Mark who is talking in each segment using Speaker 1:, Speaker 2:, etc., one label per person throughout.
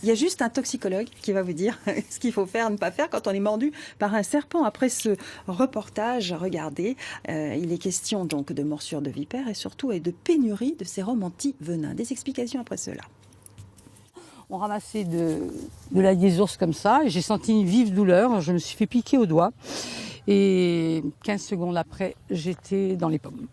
Speaker 1: Il y a juste un toxicologue qui va vous dire ce qu'il faut faire, ne pas faire quand on est mordu par un serpent. Après ce reportage, regardez, il est question donc de morsure de vipère et surtout de pénurie de sérum anti-venin. Des explications après cela.
Speaker 2: On ramassait de l'ail des ours comme ça et j'ai senti une vive douleur. Je me suis fait piquer au doigt et 15 secondes après, j'étais dans les pommes.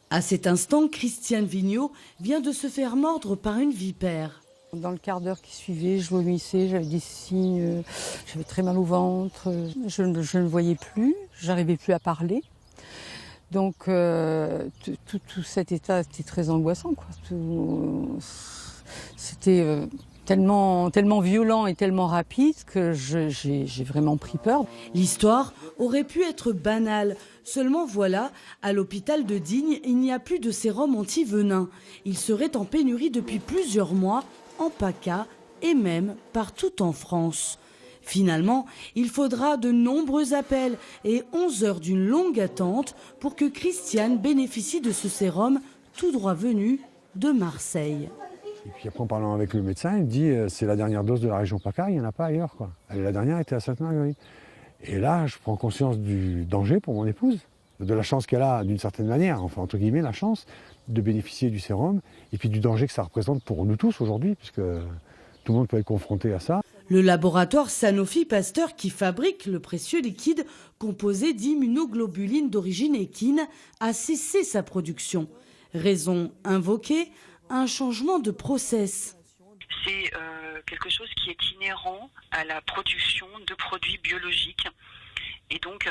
Speaker 3: À cet instant, Christiane Vigneault vient de se faire mordre par une vipère.
Speaker 2: Dans le quart d'heure qui suivait, je vomissais, j'avais des signes, j'avais très mal au ventre, je ne voyais plus, j'arrivais plus à parler. Donc tout cet état était très angoissant, quoi. C'était tellement violent et tellement rapide que j'ai vraiment pris peur.
Speaker 3: L'histoire aurait pu être banale. Seulement voilà, à l'hôpital de Digne, il n'y a plus de sérum anti-venin. Il serait en pénurie depuis plusieurs mois, en PACA et même partout en France. Finalement, il faudra de nombreux appels et 11 heures d'une longue attente pour que Christiane bénéficie de ce sérum tout droit venu de Marseille.
Speaker 4: Et puis après, en parlant avec le médecin, il me dit c'est la dernière dose de la région PACA, il n'y en a pas ailleurs, quoi. La dernière était à Sainte-Marguerite. Et là, je prends conscience du danger pour mon épouse, de la chance qu'elle a d'une certaine manière, enfin entre guillemets la chance de bénéficier du sérum, et puis du danger que ça représente pour nous tous aujourd'hui, puisque tout le monde peut être confronté à ça.
Speaker 3: Le laboratoire Sanofi Pasteur qui fabrique le précieux liquide composé d'immunoglobulines d'origine équine a cessé sa production. Raison invoquée, un changement de process.
Speaker 5: C'est quelque chose qui est inhérent à la production de produits biologiques. Et donc,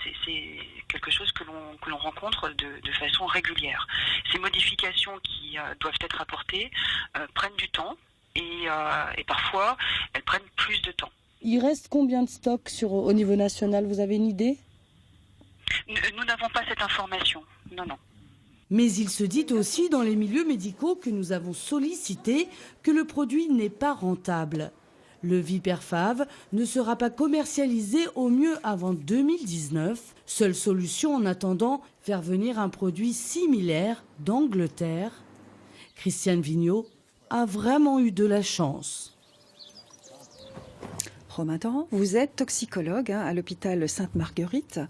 Speaker 5: c'est quelque chose que l'on rencontre de façon régulière. Ces modifications qui doivent être apportées prennent du temps et parfois, elles prennent plus de temps.
Speaker 3: Il reste combien de stocks au niveau national, vous avez une idée?
Speaker 5: Nous n'avons pas cette information, non.
Speaker 3: Mais il se dit aussi dans les milieux médicaux que nous avons sollicités que le produit n'est pas rentable. Le Viperfav ne sera pas commercialisé au mieux avant 2019. Seule solution en attendant, faire venir un produit similaire d'Angleterre. Christiane Vigneault a vraiment eu de la chance.
Speaker 1: Romain Torrent, vous êtes toxicologue à l'hôpital Sainte-Marguerite,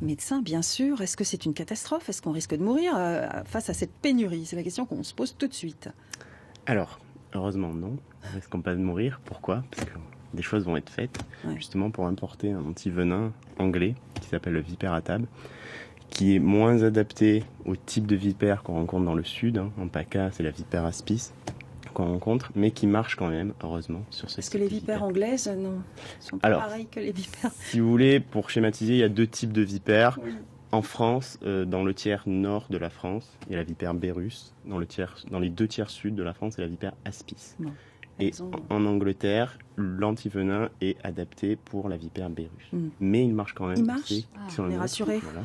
Speaker 1: médecin bien sûr. Est-ce que c'est une catastrophe? Est-ce qu'on risque de mourir face à cette pénurie? C'est la question qu'on se pose tout de suite.
Speaker 6: Alors, heureusement non, on risque pas de mourir. Pourquoi? Parce que des choses vont être faites justement pour importer un antivenin anglais qui s'appelle le Viperatab, qui est moins adapté au type de vipère qu'on rencontre dans le sud. En PACA, c'est la vipère aspis qu'on rencontre, mais qui marche quand même, heureusement, sur ce type.
Speaker 1: Est-ce que les vipères anglaises sont pas pareilles que les vipères?
Speaker 6: Si vous voulez, pour schématiser, il y a deux types de vipères. Oui. En France, dans le tiers nord de la France, il y a la vipère Bérus. Dans les deux tiers sud de la France, c'est la vipère aspis. Bon. Et en Angleterre, l'antivenin est adapté pour la vipère Bérus. Mais il marche quand même.
Speaker 1: Il marche? On est rassurés. Voilà.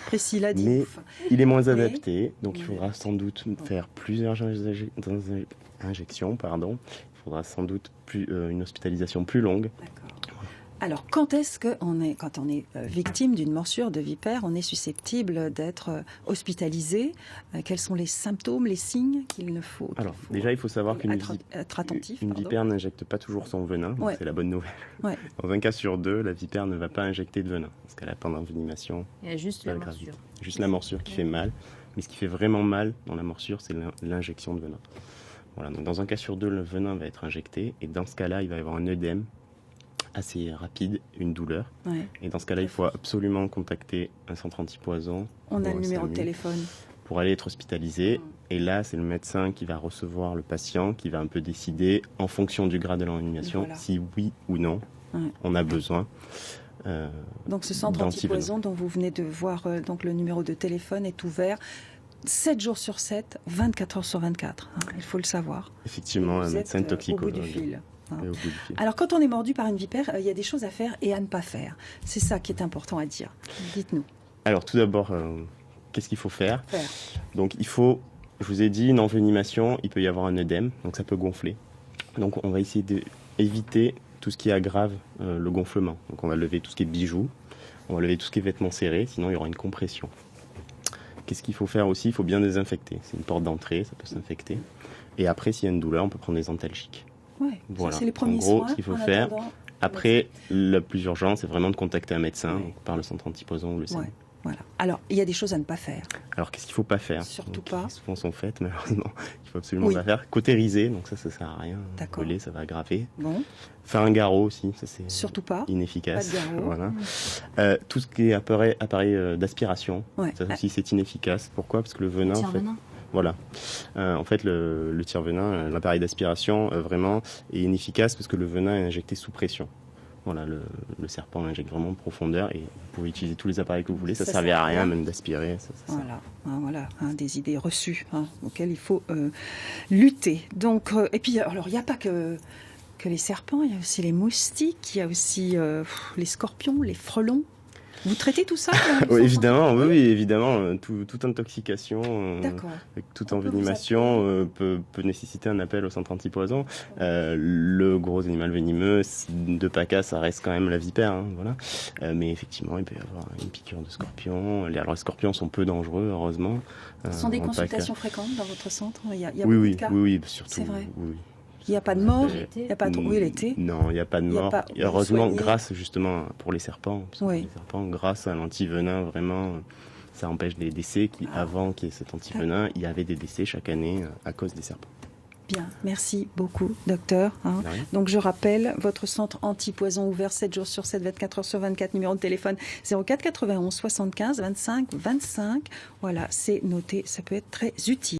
Speaker 1: Précis l'a dit.
Speaker 6: Mais il est moins adapté, donc il faudra sans doute faire plusieurs injections. Il faudra sans doute une hospitalisation plus longue.
Speaker 1: D'accord. Alors, quand est-ce que quand on est victime d'une morsure de vipère, on est susceptible d'être hospitalisé? Quels sont les symptômes, les signes qu'il faut
Speaker 6: déjà, il faut savoir qu'une vipère n'injecte pas toujours son venin, donc c'est la bonne nouvelle. Ouais. Dans un cas sur deux, la vipère ne va pas injecter de venin, parce qu'elle a pas d'envenimation.
Speaker 7: Il y a juste la morsure.
Speaker 6: Juste la morsure qui fait mal, mais ce qui fait vraiment mal dans la morsure, c'est l'injection de venin. Voilà, donc dans un cas sur deux, le venin va être injecté, et dans ce cas-là, il va y avoir un œdème assez rapide, une douleur. Ouais. Et dans ce cas-là, il faut absolument contacter un centre antipoison.
Speaker 1: On a le numéro de téléphone.
Speaker 6: Pour aller être hospitalisé. Et là, c'est le médecin qui va recevoir le patient, qui va un peu décider, en fonction du grade de l'envenimation, si oui ou non on a besoin.
Speaker 1: Donc ce centre antipoison dont vous venez de voir donc le numéro de téléphone est ouvert 7 jours sur 7, 24 heures sur 24. Il faut le savoir.
Speaker 6: Effectivement, un médecin toxicologue.
Speaker 1: Au bout du fil. Alors, quand on est mordu par une vipère, il y a des choses à faire et à ne pas faire. C'est ça qui est important à dire. Dites-nous.
Speaker 6: Alors, tout d'abord, qu'est-ce qu'il faut faire? Donc, il faut, je vous ai dit, une envenimation, il peut y avoir un œdème, donc ça peut gonfler. Donc, on va essayer d'éviter tout ce qui aggrave le gonflement. Donc, on va lever tout ce qui est bijoux, on va lever tout ce qui est vêtements serrés, sinon il y aura une compression. Qu'est-ce qu'il faut faire aussi? Il faut bien désinfecter. C'est une porte d'entrée, ça peut s'infecter. Et après, s'il y a une douleur, on peut prendre des antalgiques.
Speaker 1: Ouais,
Speaker 6: Voilà.
Speaker 1: c'est les premiers
Speaker 6: En gros,
Speaker 1: soins.
Speaker 6: ce qu'il faut
Speaker 1: en
Speaker 6: faire,
Speaker 1: attendant.
Speaker 6: après, le plus urgent, c'est vraiment de contacter un médecin,
Speaker 1: Ouais.
Speaker 6: donc par le centre antipoison ou le CEN.
Speaker 1: Ouais, voilà. Alors, il y a des choses à ne pas faire.
Speaker 6: Alors, qu'est-ce qu'il ne faut pas faire?
Speaker 1: Surtout
Speaker 6: Donc,
Speaker 1: pas.
Speaker 6: qui souvent sont faites, malheureusement. Il faut absolument
Speaker 1: Oui.
Speaker 6: pas faire. Cauteriser, donc ça sert à rien.
Speaker 1: D'accord.
Speaker 6: Coller, ça va aggraver.
Speaker 1: Bon,
Speaker 6: Faire un garrot aussi, ça c'est
Speaker 1: surtout pas.
Speaker 6: inefficace.
Speaker 1: Pas de garrot.
Speaker 6: Voilà. Tout ce qui est appareil d'aspiration,
Speaker 1: Ouais.
Speaker 6: ça aussi c'est inefficace. Pourquoi? Parce que le venin, en fait, voilà. En fait, le tire-venin, l'appareil d'aspiration, vraiment est inefficace parce que le venin est injecté sous pression. Voilà, le serpent injecte vraiment en profondeur et vous pouvez utiliser tous les appareils que vous voulez, ça ne
Speaker 1: Ça
Speaker 6: servait
Speaker 1: sert
Speaker 6: à
Speaker 1: à
Speaker 6: rien
Speaker 1: rien.
Speaker 6: même d'aspirer.
Speaker 1: Voilà, des idées reçues auxquelles il faut lutter. Donc, et puis, alors, il n'y a pas que les serpents, il y a aussi les moustiques, il y a aussi les scorpions, les frelons. Vous traitez tout ça là,
Speaker 6: Oui,
Speaker 1: les
Speaker 6: évidemment,
Speaker 1: enfants
Speaker 6: oui, évidemment. Toute intoxication,
Speaker 1: D'accord.
Speaker 6: toute
Speaker 1: On peut vous
Speaker 6: envenimation peut nécessiter un appel au centre antipoison. Le gros animal venimeux de PACA, ça reste quand même la vipère. Hein, voilà. Mais effectivement, il peut y avoir une piqûre de scorpion. Alors, les scorpions sont peu dangereux, heureusement.
Speaker 1: Ce sont des
Speaker 6: en
Speaker 1: consultations fréquentes dans votre centre? Il y a
Speaker 6: Oui,
Speaker 1: beaucoup de cas?
Speaker 6: oui, surtout.
Speaker 1: C'est vrai.
Speaker 6: Oui.
Speaker 1: Il n'y a pas de mort? Il n'y a pas de... Oui, l'été.
Speaker 6: Non, il n'y a pas de
Speaker 1: Il y a
Speaker 6: mort.
Speaker 1: pas-
Speaker 6: Et heureusement,
Speaker 1: soigner.
Speaker 6: grâce justement pour les serpents. Parce que
Speaker 1: Oui.
Speaker 6: les serpents, grâce à l'antivenin, vraiment, ça empêche des décès. Avant qu'il y ait cet antivenin, il y avait des décès chaque année à cause des serpents.
Speaker 1: Bien, merci beaucoup, docteur.
Speaker 6: De rien.
Speaker 1: Donc, je rappelle, votre centre anti-poison ouvert 7 jours sur 7, 24 heures sur 24, numéro de téléphone 04 91 75 25 25. Voilà, c'est noté, ça peut être très utile.